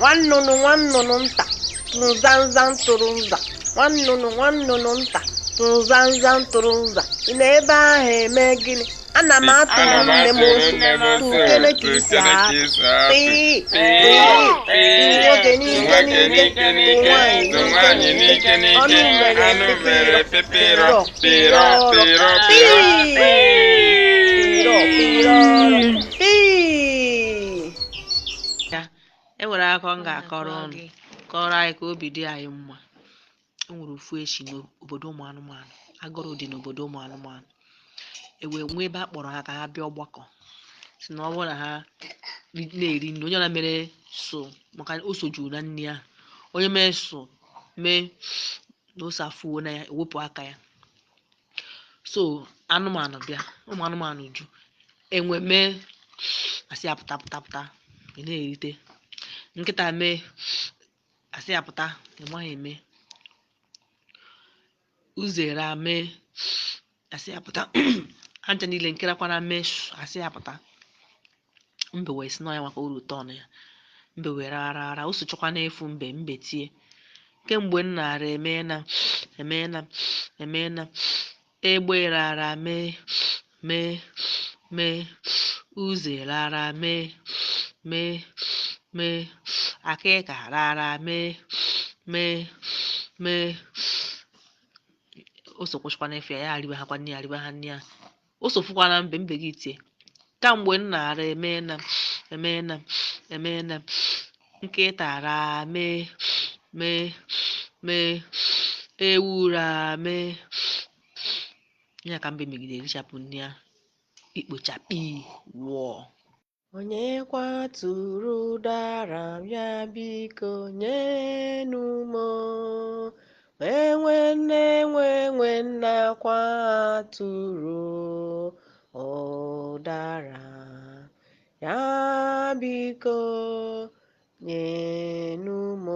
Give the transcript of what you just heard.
nwannụnụ nta tụzanzan tụrụ nza nwannụnụ nta tụzanzan tụrụ nza ị nọ ebe ahụ eme gịnị? Ana m atụrụ nne m ose tukene ka isi apụ pịị pịị nwoke n'ike n'ike tụ nwaanyị n'ike n'ike ọnụ mere pịpịrọ pịrọrọ pịị pịrọrọ pịị. E nwere akụkọ m ga-akọrọ unu kọrọ anyị ka obi dị anyị mma. E nwere ofu echi n'obodo ụmụ anụmanụ. Agụrụ dị n'obodo ụmụ anụmanụ. E wee nwee ebe a kpọrọ ha ka ha bịa ọgbakọ. Si na ọ bụrụ na ha na-eri nri, onye ọbụla mere so maka ose juru na nri ahụ. Onye mee so mee na ose afụwo na ya, ewepụ aka ya. So anụmanụ bịa, ụmụ anụmanụ ju. Enwe mee asị ya pụta pụta pụta, ị na-erite. Nkịta mee asị ya pụta, ị maghị eme. Uzere mee asị ya pụta. Ha ncha niile nkerakwana mee asị ya pụta. Mbe wee sị na ya maka uru ụtọ ọnụ ya. Mbe wee rara o sochakwa n'efu mbe tie. Kemgbe m nara emeena egbe rara mee uze rara mee akịka rara mee o sokwachakwa n'efu ya aribe ha kwa nne ya aribe ha nne ya. O sofukwana mbe gị tie. Kamgbe m nara emeena nkịta ra mee ewu ra mee. Ya ka mbe megide richapụ nri ya ikpochapụ wụọ. Onye kwaturu ụdara bịa biko nyenụ m enwe nne kwaturu ụdara ya biko nyenụ m.